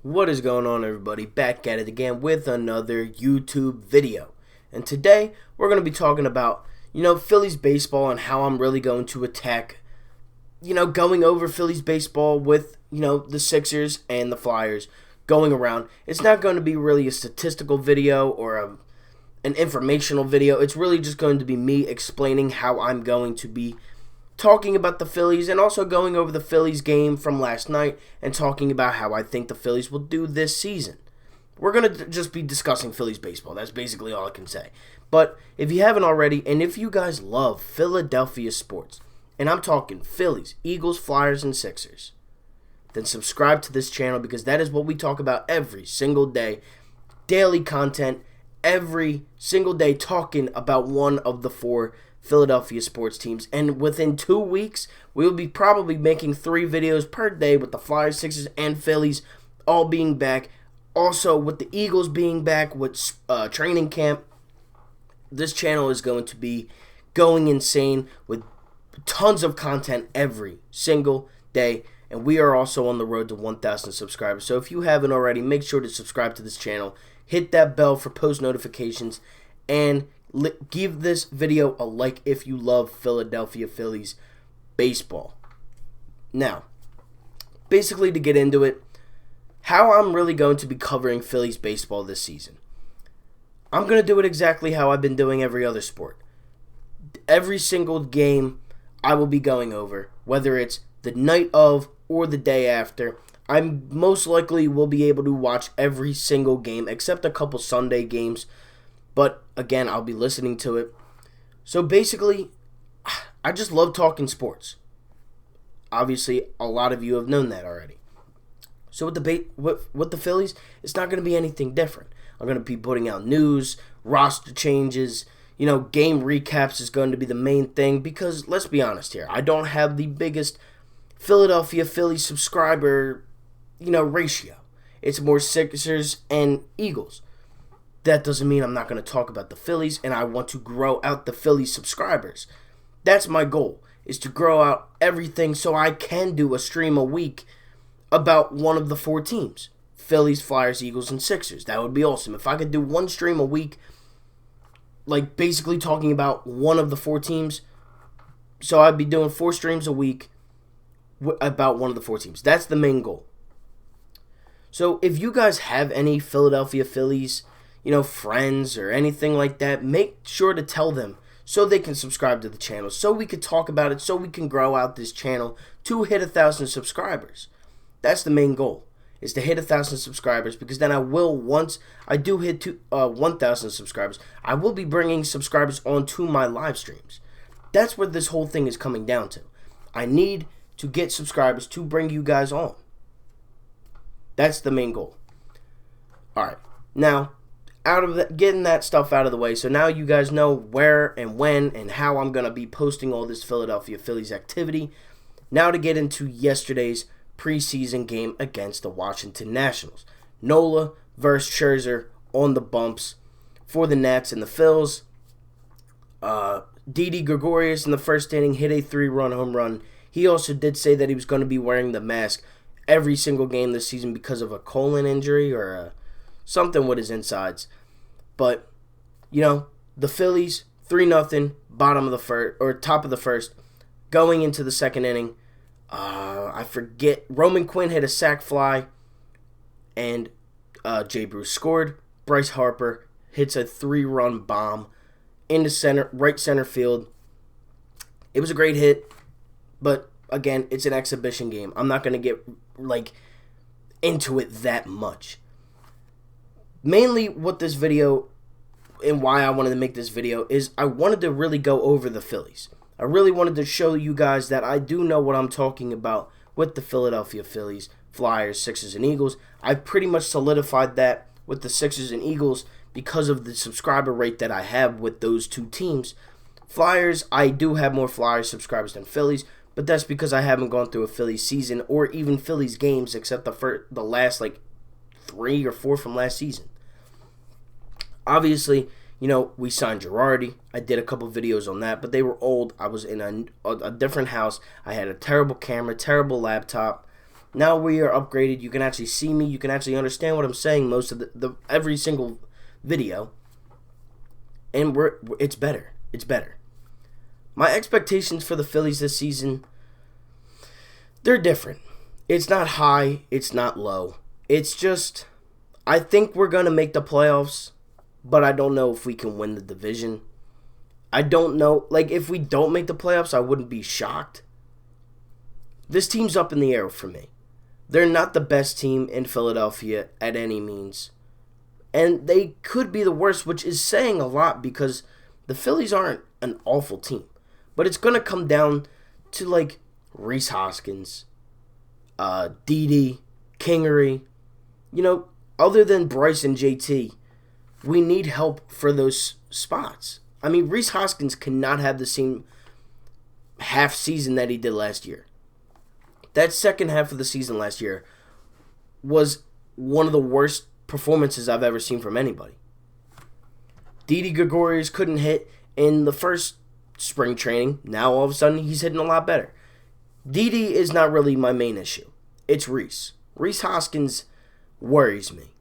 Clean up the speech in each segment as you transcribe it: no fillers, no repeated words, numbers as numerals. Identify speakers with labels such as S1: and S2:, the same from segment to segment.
S1: What is going on, everybody? Back at it again with another YouTube video. And today we're going to be talking about, Phillies baseball and how I'm really going to attack, going over Phillies baseball with, the Sixers and the Flyers going around. It's not going to be really a statistical video or an informational video. It's really just going to be me explaining how I'm going to be talking about the Phillies and also going over the Phillies game from last night and talking about how I think the Phillies will do this season. We're going to just be discussing Phillies baseball. That's basically all I can say. But if you haven't already, and if you guys love Philadelphia sports, and I'm talking Phillies, Eagles, Flyers, and Sixers, then subscribe to this channel because that is what we talk about every single day. Daily content, every single day talking about one of the four Philadelphia sports teams, and within 2 weeks we will be probably making 3 videos per day with the Flyers, Sixers, and Phillies all being back. Also with the Eagles being back with training camp, this channel is going to be going insane with tons of content every single day, and we are also on the road to 1,000 subscribers. So if you haven't already, make sure to subscribe to this channel, hit that bell for post notifications, and give this video a like if you love Philadelphia Phillies baseball. Now, basically to get into it, how I'm really going to be covering Phillies baseball this season. I'm going to do it exactly how I've been doing every other sport. Every single game I will be going over, whether it's the night of or the day after. I most likely will be able to watch every single game except a couple Sunday games. But again, I'll be listening to it. So basically, I just love talking sports. Obviously, a lot of you have known that already. So with the Phillies, it's not going to be anything different. I'm going to be putting out news, roster changes, game recaps is going to be the main thing because let's be honest here, I don't have the biggest Philadelphia Phillies subscriber, ratio. It's more Sixers and Eagles. That doesn't mean I'm not going to talk about the Phillies, and I want to grow out the Phillies subscribers. That's my goal, is to grow out everything so I can do a stream a week about one of the 4 teams. Phillies, Flyers, Eagles, and Sixers. That would be awesome. If I could do one stream a week, like basically talking about one of the 4 teams, so I'd be doing 4 streams a week about one of the 4 teams. That's the main goal. So if you guys have any Philadelphia Phillies friends or anything like that, make sure to tell them so they can subscribe to the channel, so we can talk about it, so we can grow out this channel to hit 1,000 subscribers. That's the main goal, is to hit 1,000 subscribers, because then once I do hit 1,000 subscribers, I will be bringing subscribers onto my live streams. That's what this whole thing is coming down to. I need to get subscribers to bring you guys on. That's the main goal. Alright, now getting that stuff out of the way, so now you guys know where and when and how I'm going to be posting all this Philadelphia Phillies activity. Now to get into yesterday's preseason game against the Washington Nationals. Nola versus Scherzer on the bumps for the Nats and the Phils. Didi Gregorius in the first inning hit a 3-run home run. He also did say that he was going to be wearing the mask every single game this season because of a colon injury or something with his insides. But, the Phillies, 3-0, bottom of the first, or top of the first, going into the second inning. I forget, Roman Quinn hit a sac fly, and Jay Bruce scored. Bryce Harper hits a 3-run bomb into right center field. It was a great hit, but again, it's an exhibition game. I'm not going to get, into it that much. Mainly what this video and why I wanted to make this video is I wanted to really go over the Phillies. I really wanted to show you guys that I do know what I'm talking about with the Philadelphia Phillies, Flyers, Sixers, and Eagles. I pretty much solidified that with the Sixers and Eagles because of the subscriber rate that I have with those 2 teams. Flyers, I do have more Flyers subscribers than Phillies, but that's because I haven't gone through a Phillies season or even Phillies games except the last 3 or 4 from last season. Obviously, we signed Girardi. I did a couple videos on that, but they were old. I was in a different house. I had a terrible camera, terrible laptop. Now we are upgraded. You can actually see me. You can actually understand what I'm saying most of the every single video. And it's better. It's better. My expectations for the Phillies this season, they're different. It's not high. It's not low. It's just, I think we're going to make the playoffs, but I don't know if we can win the division. I don't know. Like, if we don't make the playoffs, I wouldn't be shocked. This team's up in the air for me. They're not the best team in Philadelphia at any means. And they could be the worst, which is saying a lot because the Phillies aren't an awful team. But it's going to come down to, like, Rhys Hoskins, Didi, Kingery. You know, other than Bryce and JT, we need help for those spots. I mean, Rhys Hoskins cannot have the same half season that he did last year. That second half of the season last year was one of the worst performances I've ever seen from anybody. Didi Gregorius couldn't hit in the first spring training. Now all of a sudden he's hitting a lot better. Didi is not really my main issue. It's Rhys. Rhys Hoskins worries me.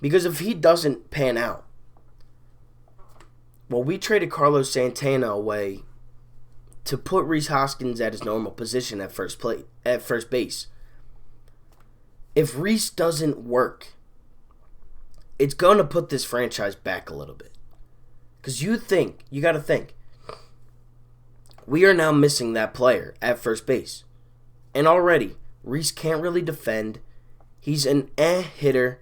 S1: Because if he doesn't pan out, well, we traded Carlos Santana away to put Rhys Hoskins at his normal position at first base. If Rhys doesn't work, it's going to put this franchise back a little bit. Because you got to think, we are now missing that player at first base. And already, Rhys can't really defend. He's an hitter.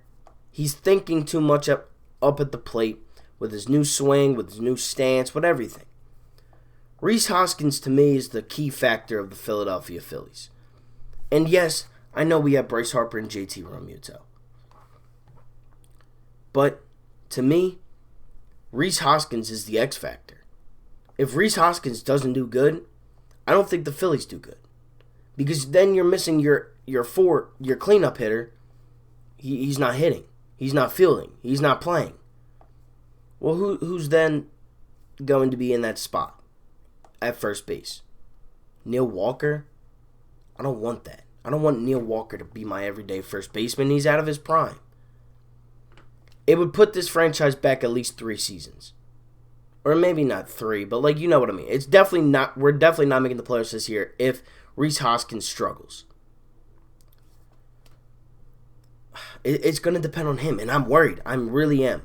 S1: He's thinking too much up at the plate with his new swing, with his new stance, with everything. Rhys Hoskins, to me, is the key factor of the Philadelphia Phillies. And yes, I know we have Bryce Harper and JT Realmuto. But, to me, Rhys Hoskins is the X factor. If Rhys Hoskins doesn't do good, I don't think the Phillies do good. Because then you're missing your cleanup hitter. He's not hitting. He's not fielding. He's not playing. Well, who's then going to be in that spot at first base? Neil Walker? I don't want that. I don't want Neil Walker to be my everyday first baseman. He's out of his prime. It would put this franchise back at least 3 seasons. Or maybe not 3, but like, you know what I mean. We're definitely not making the playoffs this year if Rhys Hoskins struggles. It's going to depend on him, and I'm worried. I really am.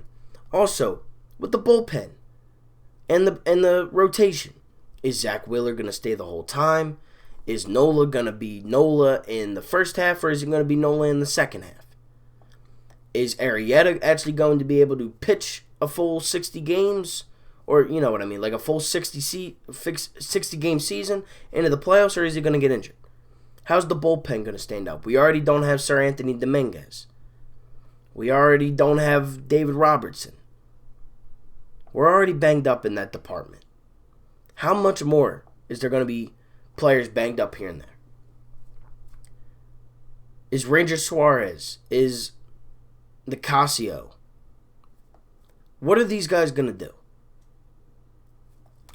S1: Also, with the bullpen and the rotation, is Zach Wheeler going to stay the whole time? Is Nola going to be Nola in the first half, or is it going to be Nola in the second half? Is Arrieta actually going to be able to pitch a full 60 games? Or, you know what I mean, like a full 60-game season into the playoffs, or is he going to get injured? How's the bullpen going to stand up? We already don't have Sir Anthony Dominguez. We already don't have David Robertson. We're already banged up in that department. How much more is there going to be players banged up here and there? Is Ranger Suarez? Is Nicasio? What are these guys going to do?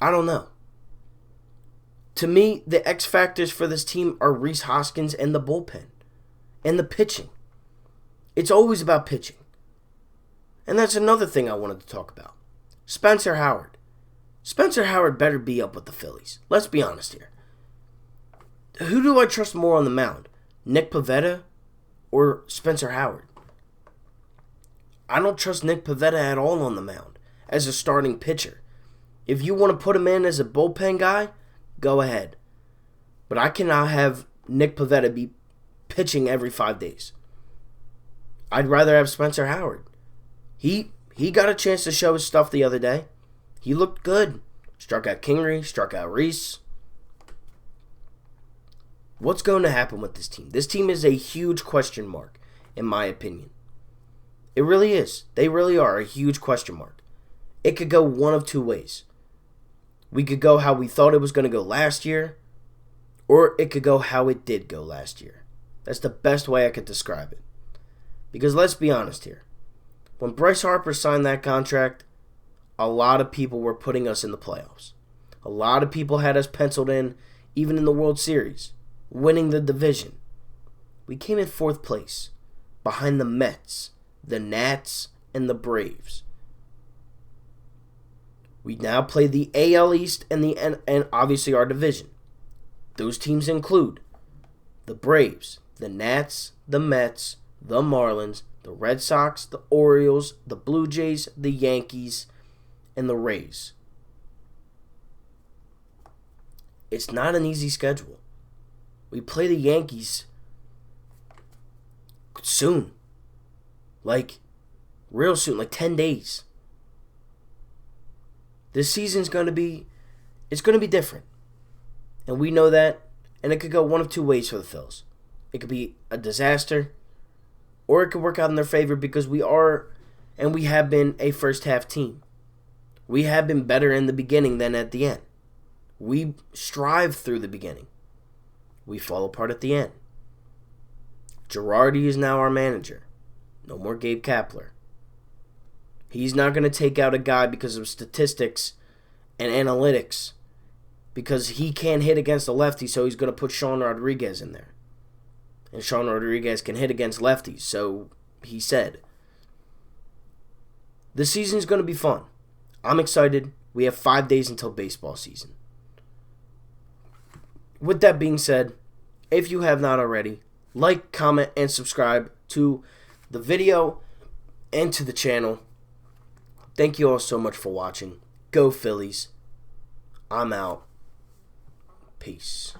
S1: I don't know. To me, the X factors for this team are Rhys Hoskins and the bullpen. And the pitching. It's always about pitching. And that's another thing I wanted to talk about. Spencer Howard. Spencer Howard better be up with the Phillies. Let's be honest here. Who do I trust more on the mound? Nick Pivetta or Spencer Howard? I don't trust Nick Pivetta at all on the mound as a starting pitcher. If you want to put him in as a bullpen guy, go ahead. But I cannot have Nick Pivetta be pitching every 5 days. I'd rather have Spencer Howard. He got a chance to show his stuff the other day. He looked good. Struck out Kingery, struck out Rhys. What's going to happen with this team? This team is a huge question mark, in my opinion. It really is. They really are a huge question mark. It could go one of 2 ways. We could go how we thought it was going to go last year, or it could go how it did go last year. That's the best way I could describe it. Because let's be honest here. When Bryce Harper signed that contract, a lot of people were putting us in the playoffs. A lot of people had us penciled in, even in the World Series, winning the division. We came in 4th place, behind the Mets, the Nats, and the Braves. We now play the AL East and obviously our division. Those teams include the Braves, the Nats, the Mets, the Marlins, the Red Sox, the Orioles, the Blue Jays, the Yankees, and the Rhys. It's not an easy schedule. We play the Yankees soon. Like, real soon, like 10 days. This season's going to be different. And we know that, and it could go one of two ways for the Phils. It could be a disaster, or it could work out in their favor because we are, and we have been, a first-half team. We have been better in the beginning than at the end. We strive through the beginning. We fall apart at the end. Girardi is now our manager. No more Gabe Kapler. He's not going to take out a guy because of statistics and analytics, because he can't hit against a lefty, so he's going to put Sean Rodriguez in there. And Sean Rodriguez can hit against lefties, so he said. The season's going to be fun. I'm excited. We have 5 days until baseball season. With that being said, if you have not already, like, comment, and subscribe to the video and to the channel. Thank you all so much for watching. Go Phillies. I'm out. Peace.